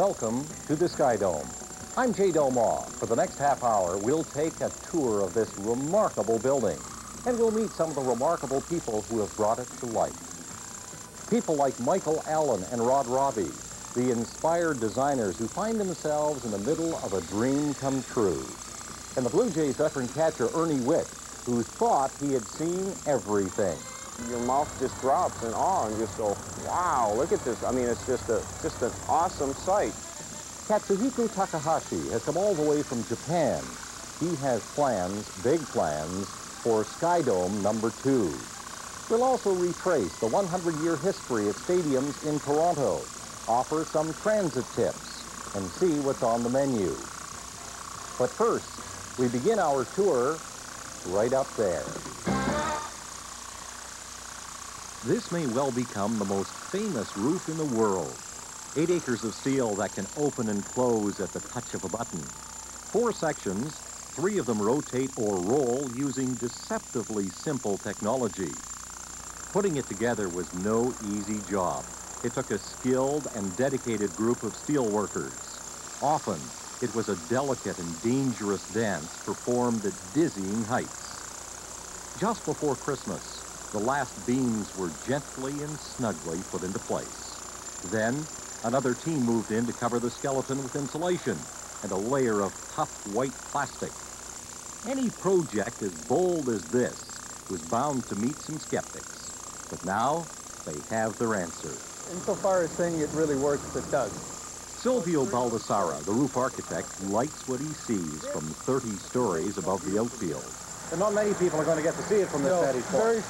Welcome to the Skydome. I'm Jay Delmaw. For the next half hour, we'll take a tour of this remarkable building, and we'll meet some of the remarkable people who have brought it to life. People like Michael Allen and Rod Robbie, the inspired designers who find themselves in the middle of a dream come true. And the Blue Jays veteran catcher Ernie Witt, who thought he had seen everything. Your mouth just drops in awe and just go, wow, look at this. I mean, it's just an awesome sight. Katsuhiko Takahashi has come all the way from Japan. He has plans, big plans, for Skydome #2. We'll also retrace the 100-year history of stadiums in Toronto, offer some transit tips, and see what's on the menu. But first, we begin our tour right up there. This may well become the most famous roof in the world. 8 acres of steel that can open and close at the touch of a button. 4 sections, 3 of them rotate or roll using deceptively simple technology. Putting it together was no easy job. It took a skilled and dedicated group of steel workers. Often, it was a delicate and dangerous dance performed at dizzying heights. Just before Christmas, the last beams were gently and snugly put into place. Then, another team moved in to cover the skeleton with insulation and a layer of tough white plastic. Any project as bold as this was bound to meet some skeptics. But now, they have their answer. Insofar as saying it really works, it does. Silvio Baldassara, the roof architect, likes what he sees from 30 stories above the outfield. And not many people are going to get to see it from this vantage point.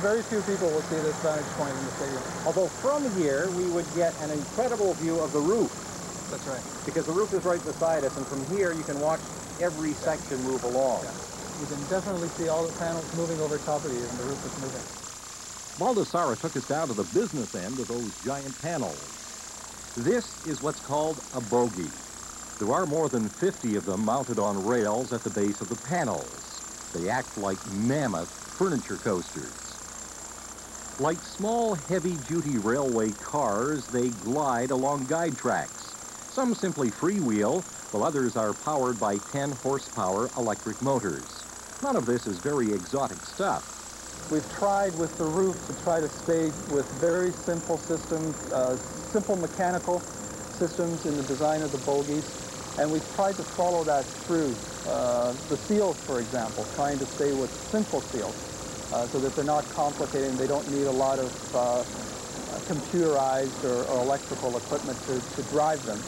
Very few people will see this vantage point in the stadium. Although from here, we would get an incredible view of the roof. That's right. Because the roof is right beside us, and from here you can watch every section move along. Yeah. You can definitely see all the panels moving over top of you, and the roof is moving. Baldassara took us down to the business end of those giant panels. This is what's called a bogie. There are more than 50 of them mounted on rails at the base of the panels. They act like mammoth furniture coasters. Like small, heavy-duty railway cars, they glide along guide tracks. Some simply freewheel, while others are powered by 10-horsepower electric motors. None of this is very exotic stuff. We've tried with the roof to try to stage with very simple systems, simple mechanical systems in the design of the bogies, and we've tried to follow that through. The seals, for example, trying to stay with simple seals so that they're not complicated and they don't need a lot of computerized or electrical equipment to drive them.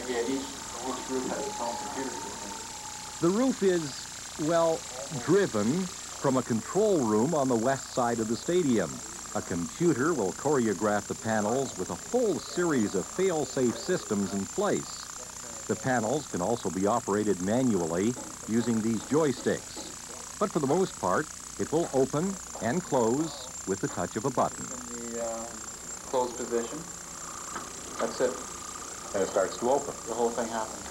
Each roof has its own computer system. The roof is, well, driven from a control room on the west side of the stadium. A computer will choreograph the panels with a full series of fail-safe systems in place. The panels can also be operated manually using these joysticks. But for the most part, it will open and close with the touch of a button. In the closed position, that's it. And it starts to open. The whole thing happens.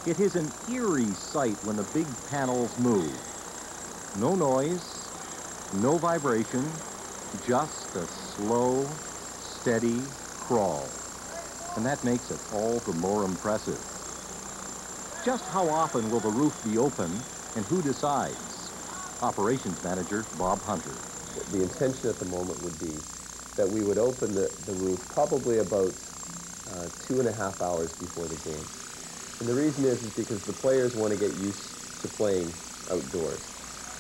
It is an eerie sight when the big panels move. No noise, no vibration, just a slow, steady crawl. And that makes it all the more impressive. Just how often will the roof be open and who decides? Operations Manager Bob Hunter. The intention at the moment would be that we would open the roof probably about 2.5 hours before the game. And the reason is because the players want to get used to playing outdoors.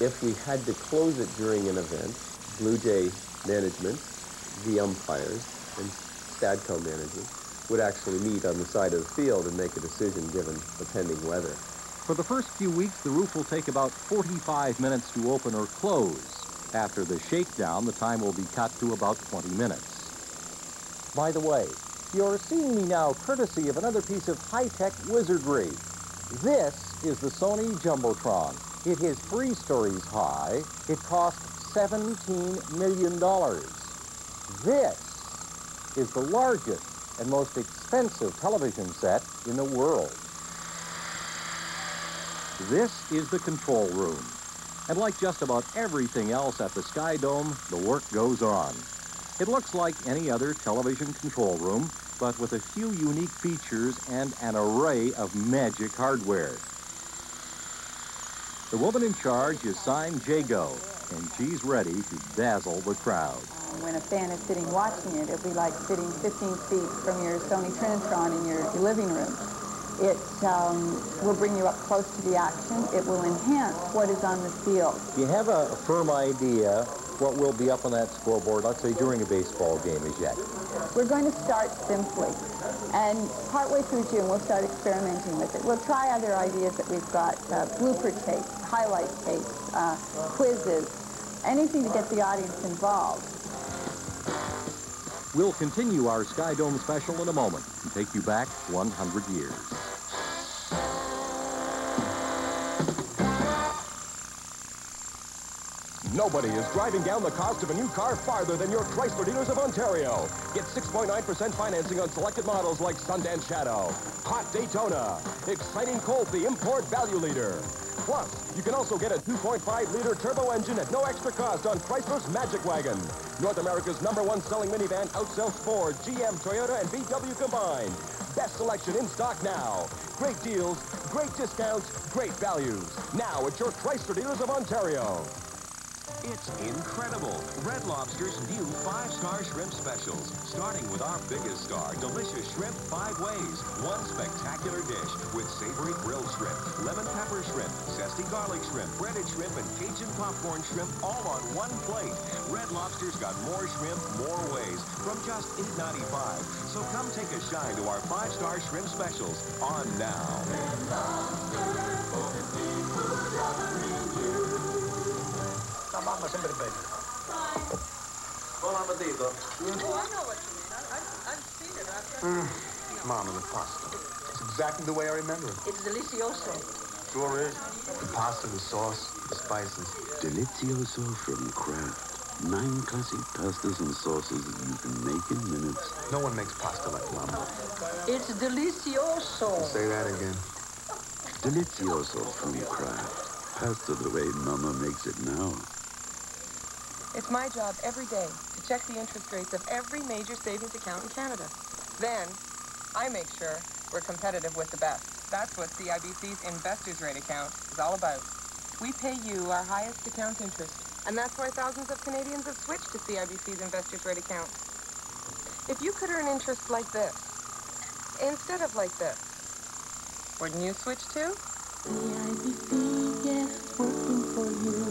If we had to close it during an event, Blue Jay management, the umpires, and Skydome management would actually meet on the side of the field and make a decision given the pending weather. For the first few weeks, the roof will take about 45 minutes to open or close. After the shakedown, the time will be cut to about 20 minutes. By the way, you're seeing me now courtesy of another piece of high-tech wizardry. This is the Sony Jumbotron. It is 3 stories high. It cost $17 million. This is the largest and most expensive television set in the world. This is the control room. And like just about everything else at the Skydome, the work goes on. It looks like any other television control room, but with a few unique features and an array of magic hardware. The woman in charge is signed Jago, and she's ready to dazzle the crowd. When a fan is sitting watching it, it'll be like sitting 15 feet from your Sony Trinitron in your living room. It will bring you up close to the action. It will enhance what is on the field. Do you have a firm idea what will be up on that scoreboard, let's say during a baseball game, as yet? We're going to start simply, and partway through June we'll start experimenting with it. We'll try other ideas that we've got, blooper tapes, highlight tapes, quizzes, anything to get the audience involved. We'll continue our Skydome special in a moment and take you back 100 years. Nobody is driving down the cost of a new car farther than your Chrysler dealers of Ontario. Get 6.9% financing on selected models like Sundance Shadow, Hot Daytona, exciting Colt, the import value leader. Plus, you can also get a 2.5-liter turbo engine at no extra cost on Chrysler's Magic Wagon. North America's #1 selling minivan outsells Ford, GM, Toyota, and VW combined. Best selection in stock now. Great deals, great discounts, great values. Now at your Chrysler dealers of Ontario. It's incredible. Red Lobster's new 5-star shrimp specials. Starting with our biggest star, delicious shrimp 5 ways. One spectacular dish with savory grilled shrimp, lemon pepper shrimp, zesty garlic shrimp, breaded shrimp, and Cajun popcorn shrimp all on one plate. Red Lobster's got more shrimp, more ways from just $8.95. So come take a shine to our 5-star shrimp specials on now. Red Lobster for the seafood loving you. Mamma sempre bene. Buon appetito. Oh, I know what you mean. I've seen it. Mama, the pasta. It's exactly the way I remember it. It's delicioso. Sure is. The pasta, the sauce, the spices. Delicioso from Kraft. 9 classic pastas and sauces you can make in minutes. No one makes pasta like Mama. It's delicioso. Say that again. Delicioso from Kraft. Pasta the way Mama makes it now. It's my job every day to check the interest rates of every major savings account in Canada. Then, I make sure we're competitive with the best. That's what CIBC's Investors Rate account is all about. We pay you our highest account interest, and that's why thousands of Canadians have switched to CIBC's Investors Rate account. If you could earn interest like this, instead of like this, wouldn't you switch to? CIBC, yes, working for you.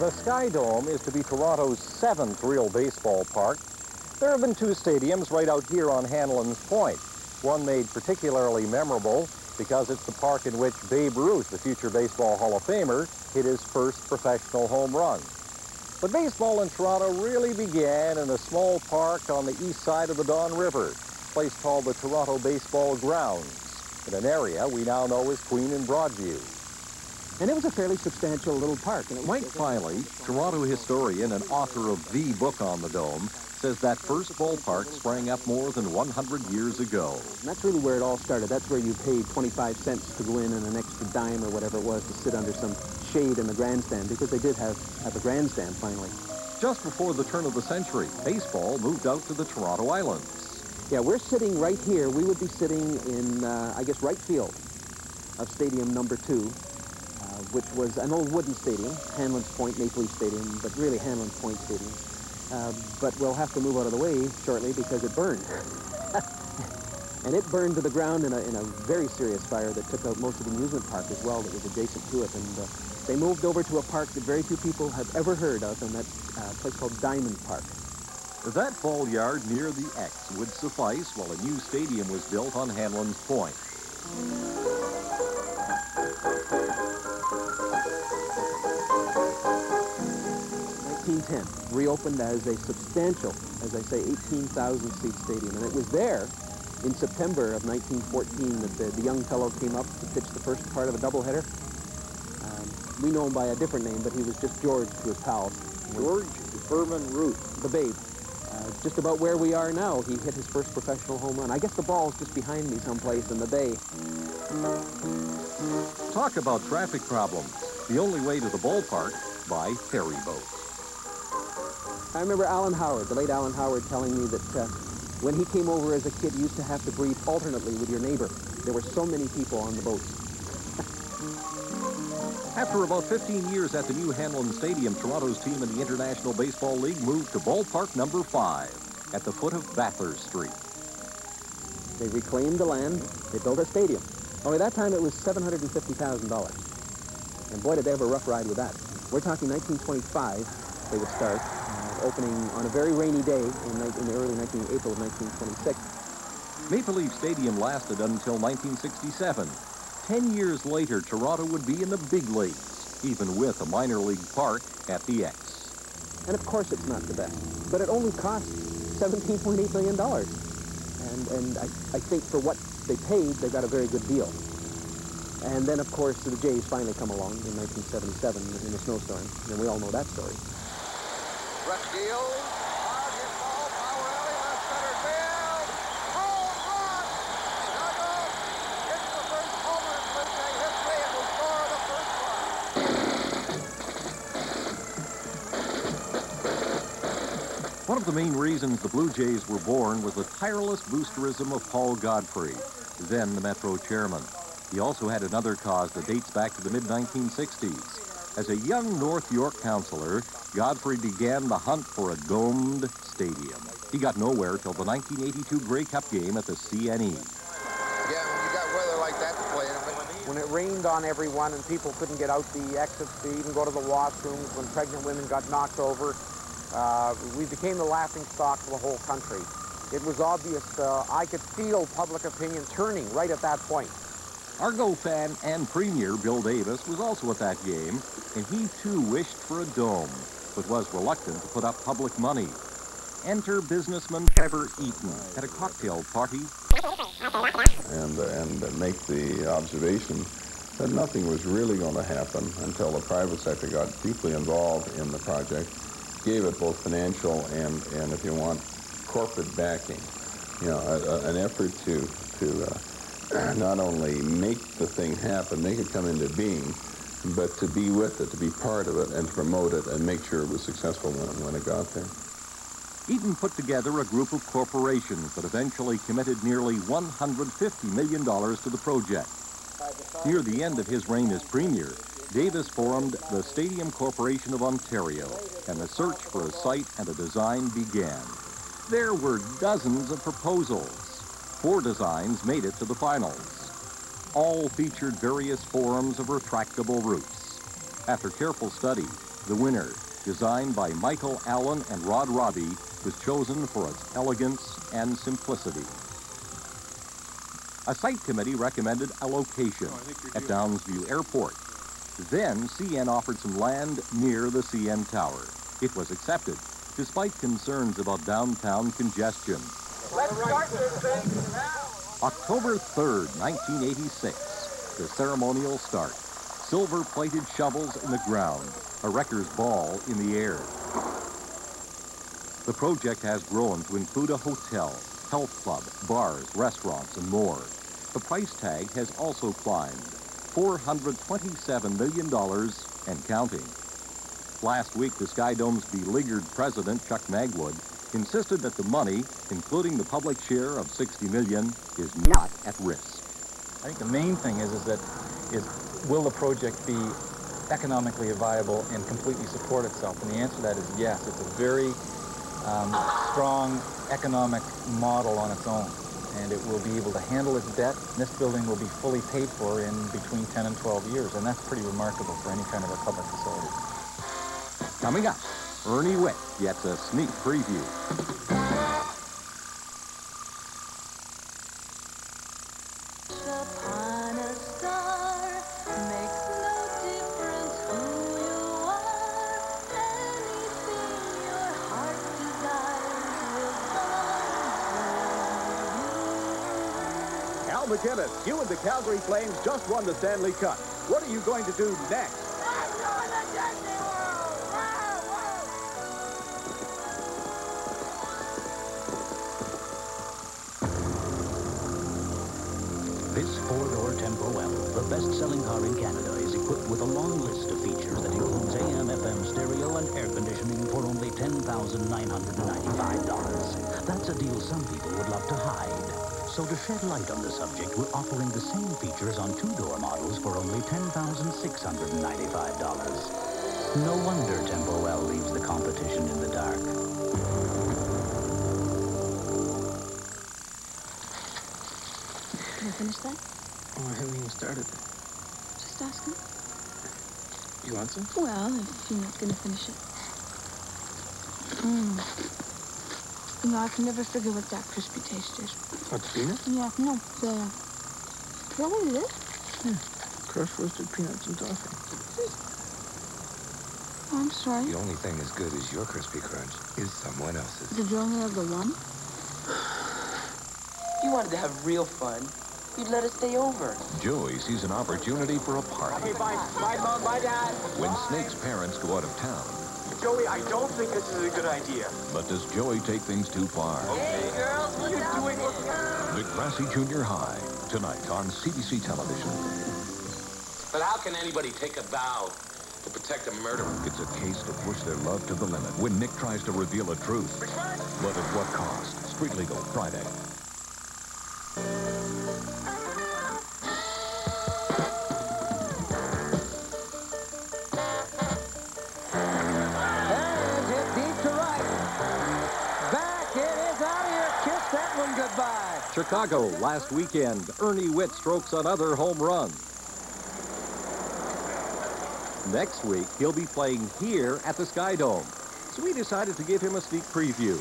The Skydome is to be Toronto's 7th real baseball park. There have been 2 stadiums right out here on Hanlon's Point. One made particularly memorable because it's the park in which Babe Ruth, the future Baseball Hall of Famer, hit his first professional home run. But baseball in Toronto really began in a small park on the east side of the Don River, a place called the Toronto Baseball Grounds, in an area we now know as Queen and Broadview. And it was a fairly substantial little park. And Mike Filey, Toronto historian and author of the book on the Dome, says that first ballpark sprang up more than 100 years ago. And that's really where it all started. That's where you paid 25 cents to go in and an extra dime or whatever it was to sit under some shade in the grandstand, because they did have a grandstand finally. Just before the turn of the century, baseball moved out to the Toronto Islands. Yeah, we're sitting right here. We would be sitting in, I guess, right field of Stadium number 2. Which was an old wooden stadium, Hanlon's Point, Maple Leaf Stadium, but really Hanlon's Point Stadium. But we'll have to move out of the way shortly because it burned. And it burned to the ground in a very serious fire that took out most of the amusement park as well that was adjacent to it. And they moved over to a park that very few people have ever heard of, and that's a place called Diamond Park. That ball yard near the X would suffice while a new stadium was built on Hanlon's Point. 1910, reopened as a substantial, as I say, 18,000-seat stadium. And it was there in September of 1914 that the young fellow came up to pitch the first part of a doubleheader. We know him by a different name, but he was just George to his pals. George Furman Ruth. The Babe. Just about where we are now, he hit his first professional home run. I guess the ball's just behind me someplace in the bay. Talk about traffic problems. The only way to the ballpark by ferry boat. I remember Alan Howard, the late Alan Howard, telling me that when he came over as a kid, you used to have to breathe alternately with your neighbor. There were so many people on the boats. After about 15 years at the new Hanlon Stadium, Toronto's team in the International Baseball League moved to ballpark number 5 at the foot of Bathurst Street. They reclaimed the land. They built a stadium. Only that time it was $750,000. And boy, did they have a rough ride with that. We're talking 1925, they would start, opening on a very rainy day in the early April of 1926. Maple Leaf Stadium lasted until 1967. 10 years later, Toronto would be in the big leagues, even with a minor league park at the X. And of course it's not the best, but it only cost $17.8 million. And I think for what they paid, they got a very good deal. And then, of course, the Jays finally come along in 1977 in a snowstorm, and we all know that story. Brett Gill, hard hit ball, power alley, left center field, home run! Chicago hits the first homer in Blue Jay history and will score the first run. One of the main reasons the Blue Jays were born was the tireless boosterism of Paul Godfrey, then the Metro chairman. He also had another cause that dates back to the mid-1960s. As a young North York councillor, Godfrey began the hunt for a domed stadium. He got nowhere till the 1982 Grey Cup game at the CNE. Yeah, when you got weather like that to play in. When it rained on everyone and people couldn't get out the exits to even go to the washrooms, when pregnant women got knocked over, we became the laughingstock of the whole country. It was obvious. I could feel public opinion turning right at that point. Argo fan and Premier Bill Davis was also at that game, and he too wished for a dome, but was reluctant to put up public money. Enter businessman Trevor Eaton at a cocktail party. And make the observation that nothing was really going to happen until the private sector got deeply involved in the project, gave it both financial and if you want, corporate backing. You know, an effort to not only make the thing happen, make it come into being, but to be with it, to be part of it, and to promote it, and make sure it was successful when it got there. Eaton put together a group of corporations that eventually committed nearly $150 million to the project. Near the end of his reign as Premier, Davis formed the Stadium Corporation of Ontario, and the search for a site and a design began. There were dozens of proposals. 4 designs made it to the finals. All featured various forms of retractable roofs. After careful study, the winner, designed by Michael Allen and Rod Robbie, was chosen for its elegance and simplicity. A site committee recommended a location at Downsview Airport. Then CN offered some land near the CN Tower. It was accepted, despite concerns about downtown congestion. Let's start this thing now. October 3rd, 1986, the ceremonial start. Silver-plated shovels in the ground, a wrecker's ball in the air. The project has grown to include a hotel, health club, bars, restaurants, and more. The price tag has also climbed, $427 million and counting. Last week, the Skydome's beleaguered president, Chuck Magwood, insisted that the money, including the public share of $60 million, is not at risk. I think the main thing is will the project be economically viable and completely support itself? And the answer to that is yes. It's a very strong economic model on its own, and it will be able to handle its debt. And this building will be fully paid for in between 10 and 12 years, and that's pretty remarkable for any kind of a public facility. Coming up, Ernie Witt gets a sneak preview. Al McInnes, you and the Calgary Flames just won the Stanley Cup. What are you going to do next? This four-door Tempo L, the best-selling car in Canada, is equipped with a long list of features that includes AM/FM stereo and air conditioning for only $10,995. That's a deal some people would love to hide. So to shed light on the subject, we're offering the same features on two-door models for only $10,695. No wonder Tempo L leaves the competition in the dark. Can I finish that? Oh, I haven't even started. Just asking. You want some? Well, if you're not gonna finish it. You know, I can never figure what that crispy taste is. What, the peanut? Yeah, no, is that what it is? Yeah, crushed roasted peanuts and toffee. Oh, I'm sorry. The only thing as good as your crispy crunch is someone else's. Did you only have the one? You wanted to have real fun. You'd let us stay over. Joey sees an opportunity for a party. Okay, bye. Bye, Mom. Bye, Dad. When Snake's parents go out of town. Joey, I don't think this is a good idea. But does Joey take things too far? Hey, girls, what are you doing? Degrassi Junior High, tonight on CBC Television. But how can anybody take a vow to protect a murderer? It's a case to push their love to the limit when Nick tries to reveal a truth. But at what cost? Street Legal, Friday. Goodbye. Chicago last weekend. Ernie Witt strokes another home run. Next week, he'll be playing here at the Skydome. So we decided to give him a sneak preview.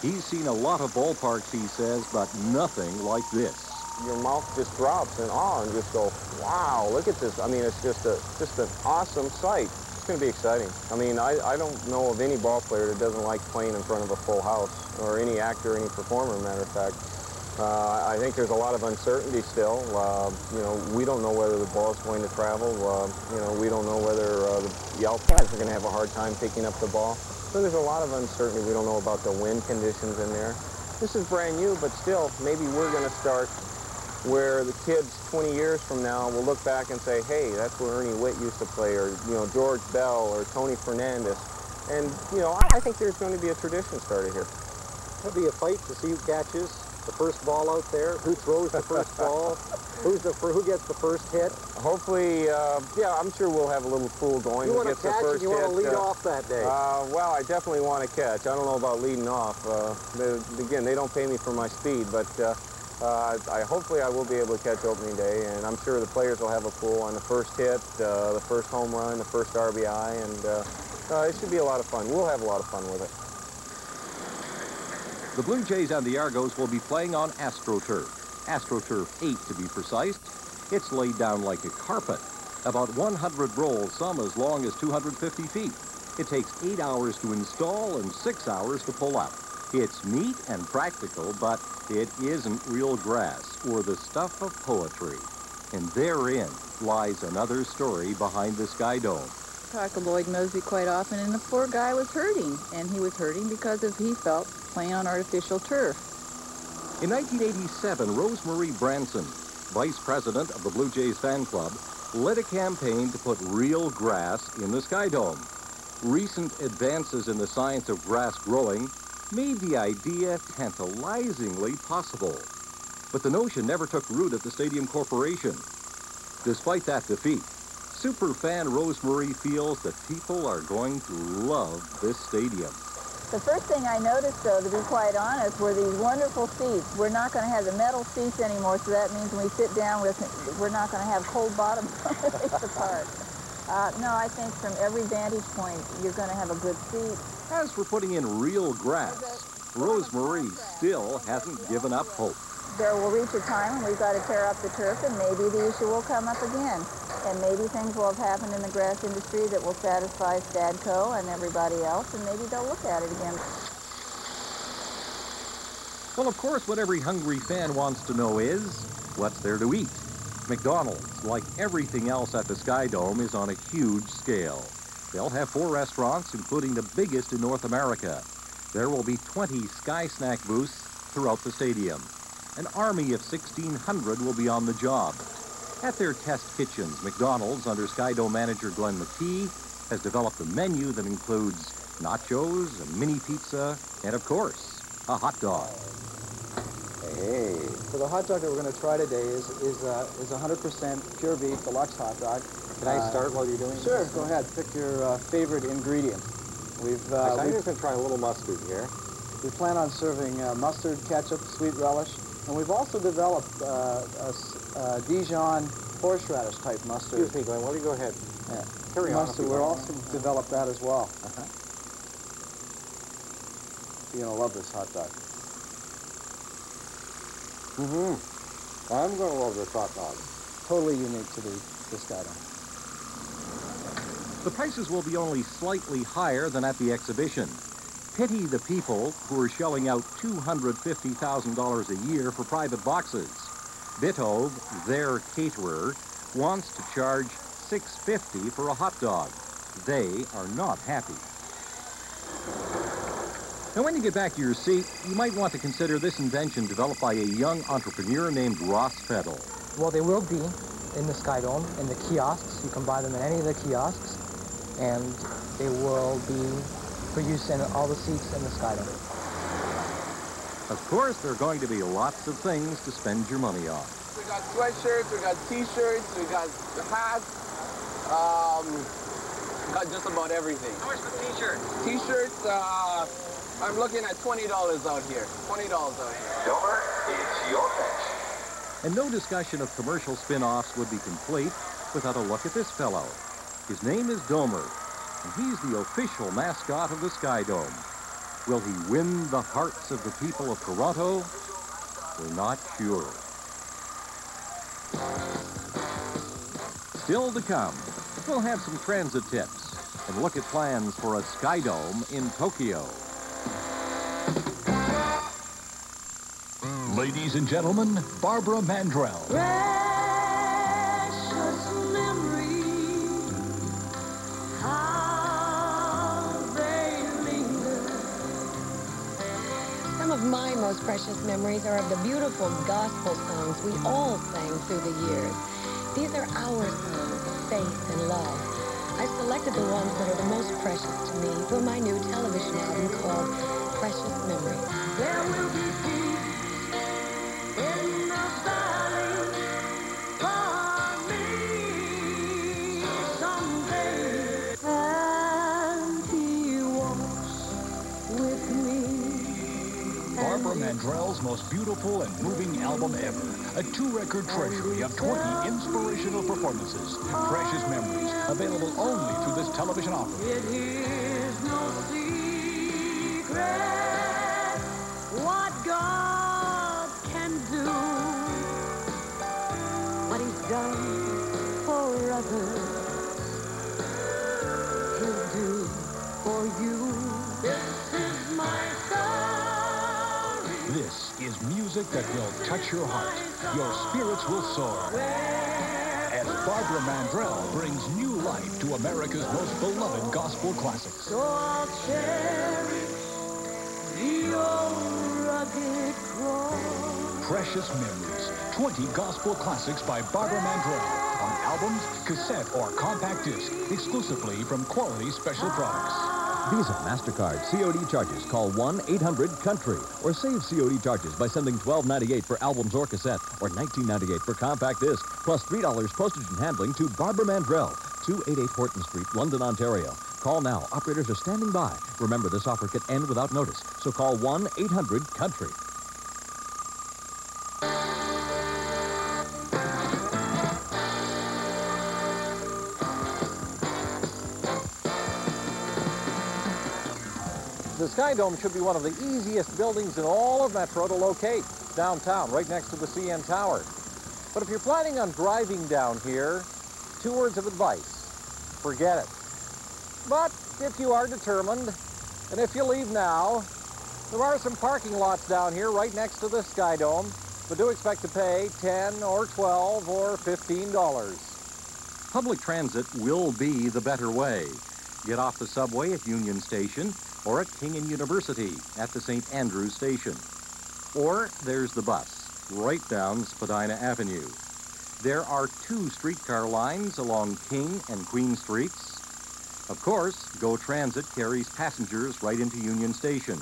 He's seen a lot of ballparks, he says, but nothing like this. Your mouth just drops in awe and just go, wow, look at this. I mean, it's just an awesome sight. It's going to be exciting. I mean, I don't know of any ball player that doesn't like playing in front of a full house, or any actor, any performer, matter of fact. I think there's a lot of uncertainty still. You know, we don't know whether the ball is going to travel. You know, we don't know whether the outsiders are going to have a hard time picking up the ball. So there's a lot of uncertainty. We don't know about the wind conditions in there. This is brand new, but still, maybe we're going to start where the kids 20 years from now will look back and say, hey, that's where Ernie Witt used to play, or, you know, George Bell or Tony Fernandez. And, you know, I think there's going to be a tradition started here. There'll be a fight to see who catches the first ball out there, who throws the first ball, who gets the first hit. Hopefully, yeah, I'm sure we'll have a little pool going. You want to catch and you want to lead off that day? Well, I definitely want to catch. I don't know about leading off. Again, they don't pay me for my speed, but hopefully I will be able to catch opening day, and I'm sure the players will have a pool on the first hit, the first home run, the first RBI, and it should be a lot of fun. We'll have a lot of fun with it. The Blue Jays and the Argos will be playing on AstroTurf. AstroTurf 8 to be precise. It's laid down like a carpet. About 100 rolls, some as long as 250 feet. It takes 8 hours to install and 6 hours to pull up. It's neat and practical, but it isn't real grass or the stuff of poetry. And therein lies another story behind the Skydome. Talk to Lloyd Mosby quite often, and the poor guy was hurting. And he was hurting because he felt playing on artificial turf. In 1987, Rosemarie Branson, vice president of the Blue Jays fan club, led a campaign to put real grass in the Skydome. Recent advances in the science of grass growing made the idea tantalizingly possible. But the notion never took root at the Stadium Corporation. Despite that defeat, superfan Rosemarie feels that people are going to love this stadium. The first thing I noticed, though, to be quite honest, were these wonderful seats. We're not going to have the metal seats anymore, so that means when we sit down, we're not going to have cold bottoms on the park. No, I think from every vantage point, you're going to have a good seat. As for putting in real grass, Rosemarie still hasn't given up hope. There will reach a time when we've got to tear up the turf, and maybe the issue will come up again. And maybe things will have happened in the grass industry that will satisfy Stadco and everybody else, and maybe they'll look at it again. Well, of course, what every hungry fan wants to know is, what's there to eat? McDonald's, like everything else at the Skydome, is on a huge scale. They'll have 4 restaurants, including the biggest in North America. There will be 20 Sky Snack booths throughout the stadium. An army of 1,600 will be on the job. At their test kitchens, McDonald's, under Skydome manager Glenn McKee, has developed a menu that includes nachos, a mini pizza, and, of course, a hot dog. Hey. So the hot dog that we're going to try today is 100% pure beef deluxe hot dog. Can I start while you're doing this? Sure, go ahead. Pick your favorite ingredient. I'm just going to try a little mustard here. We plan on serving mustard, ketchup, sweet relish, and we've also developed a Dijon horseradish type mustard. Excuse me, Glenn, why don't you go ahead? Yeah. Carry on. Mustard, we're also developed that as well. You're going to love this hot dog. I'm going to love this hot dog. Totally unique to this Skydome. The prices will be only slightly higher than at the exhibition. Pity the people who are shelling out $250,000 a year for private boxes. Bitov, their caterer, wants to charge $650 for a hot dog. They are not happy. Now, when you get back to your seat, you might want to consider this invention developed by a young entrepreneur named Ross Fettel. Well, they will be in the Skydome, in the kiosks. You can buy them in any of the kiosks, and they will be for use in all the seats in the Skydome. Of course, there are going to be lots of things to spend your money on. We got sweatshirts, we got t-shirts, we got hats, got just about everything. How much for t-shirts? T-shirts, I'm looking at $20 out here. $20 out here. Domer, it's your pitch. And no discussion of commercial spin-offs would be complete without a look at this fellow. His name is Domer, and he's the official mascot of the Skydome. Will he win the hearts of the people of Toronto? We're not sure. Still to come, we'll have some transit tips and look at plans for a Skydome in Tokyo. Ladies and gentlemen, Barbara Mandrell. Precious memories, how they linger. Some of my most precious memories are of the beautiful gospel songs we all sang through the years. These are our songs of faith and love. I've selected the ones that are the most precious to me for my new television album called Precious Memories. There will be peace in the valley for me someday, and he walks with me. Barbara Mandrell's most beautiful and moving album ever. A 2-record treasury of 20 inspirational performances. Precious Memories, available only through this television offering. It is no secret what God can do, what he's done for others, he'll do for you. This is my story. This is music that will touch your heart. Your spirits will soar. As Barbara Mandrell brings new life to America's most beloved gospel classics. So I'll cherish the old rugged cross. Precious Memories, 20 gospel classics by Barbara Mandrell on albums, cassette, or compact disc, exclusively from Quality Special Products. Visa, MasterCard, COD charges. Call 1-800-COUNTRY or save COD charges by sending $12.98 for albums or cassette or $19.98 for compact disc, plus $3 postage and handling to Barbara Mandrell, 288 Horton Street, London, Ontario. Call now. Operators are standing by. Remember, this offer could end without notice, so call 1-800-COUNTRY. The Skydome should be one of the easiest buildings in all of Metro to locate. Downtown, right next to the CN Tower. But if you're planning on driving down here, 2 words of advice. Forget it. But if you are determined, and if you leave now, there are some parking lots down here right next to the Skydome, but do expect to pay $10 or $12 or $15. Public transit will be the better way. Get off the subway at Union Station or at King and University at the St. Andrews Station. Or there's the bus. right down Spadina Avenue. There are 2 streetcar lines along King and Queen Streets. Of course, GO Transit carries passengers right into Union Station.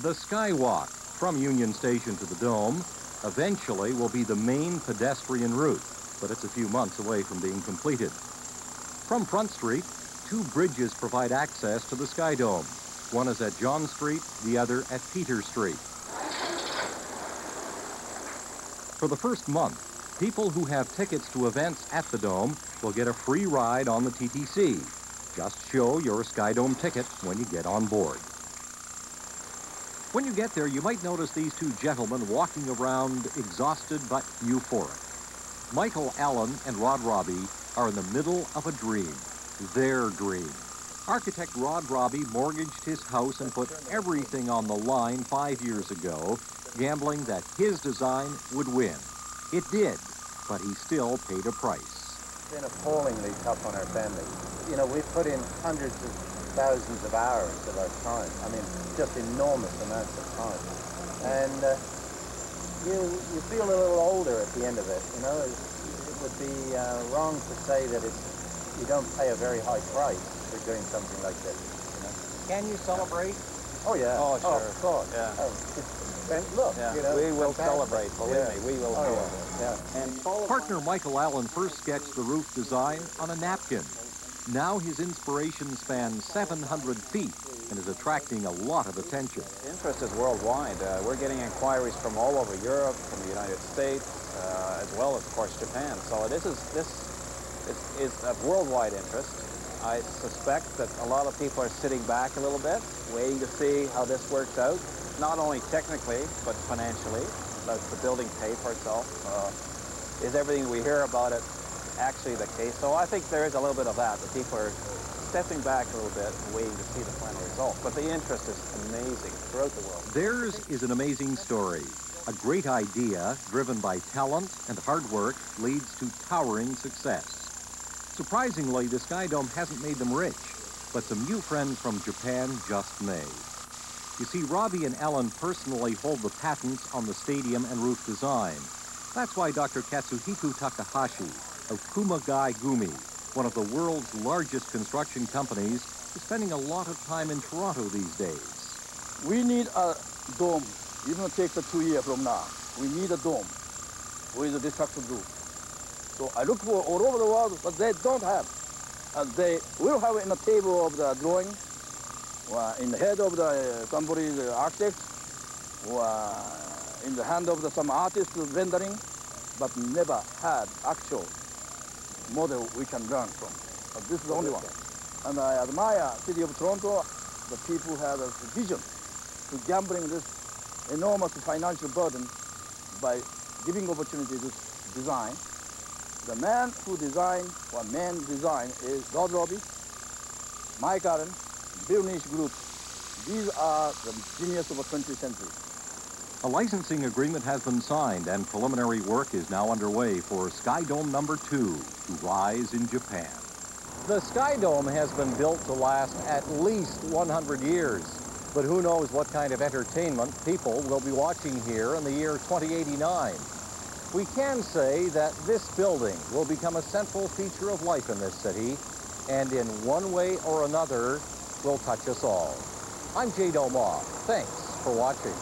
The Skywalk from Union Station to the Dome eventually will be the main pedestrian route, but it's a few months away from being completed. From Front Street, 2 bridges provide access to the Skydome. One is at John Street, the other at Peter Street. For the first month, people who have tickets to events at the Dome will get a free ride on the TTC. Just show your Skydome ticket when you get on board. When you get there, you might notice these 2 gentlemen walking around exhausted but euphoric. Michael Allen and Rod Robbie are in the middle of a dream, their dream. Architect Rod Robbie mortgaged his house and put everything on the line 5 years ago, gambling that his design would win. It did, but he still paid a price. It's been appallingly tough on our family. You know, we've put in hundreds of thousands of hours of our time. I mean, just enormous amounts of time. And you feel a little older at the end of it. You know, it would be wrong to say that you don't pay a very high price for doing something like this. You know? Can you celebrate? Oh yeah. Oh sure. Oh, of course. Yeah. And look, yeah. you know, we will fantastic. celebrate. Believe me, we will celebrate. Yeah. And Partner Michael Allen first sketched the roof design on a napkin. Now his inspiration spans 700 feet and is attracting a lot of attention. Interest is worldwide. We're getting inquiries from all over Europe, from the United States, as well as, of course, Japan. So this is of worldwide interest. I suspect that a lot of people are sitting back a little bit, waiting to see how this works out, not only technically, but financially. Does the building pay for itself? Is everything we hear about it actually the case? So I think there is a little bit of that people are stepping back a little bit and waiting to see the final result. But the interest is amazing throughout the world. Theirs is an amazing story. A great idea, driven by talent and hard work, leads to towering success. Surprisingly, the Skydome hasn't made them rich, but some new friends from Japan just may. You see, Robbie and Ellen personally hold the patents on the stadium and roof design. That's why Dr. Katsuhiko Takahashi of Kumagai Gumi, one of the world's largest construction companies, is spending a lot of time in Toronto these days. We need a dome. Even if it takes 2 years from now, we need a dome with this type of roof. So I look for all over the world, but they don't have. And they will have it in the table of the drawing, or in the head of somebody's architect, or in the hand of some artist rendering, but never had actual model we can learn from. But this is the only one. And I admire City of Toronto, the people who have a vision to gambling this enormous financial burden by giving opportunity to design. The man who designed, or man design, is Rod Robbie, Mike Allen, Bill Nish Group. These are the genius of the 20th century. A licensing agreement has been signed and preliminary work is now underway for Skydome number 2 to rise in Japan. The Skydome has been built to last at least 100 years, but who knows what kind of entertainment people will be watching here in the year 2089. We can say that this building will become a central feature of life in this city, and in one way or another will touch us all. I'm Jay Domoff. Thanks for watching.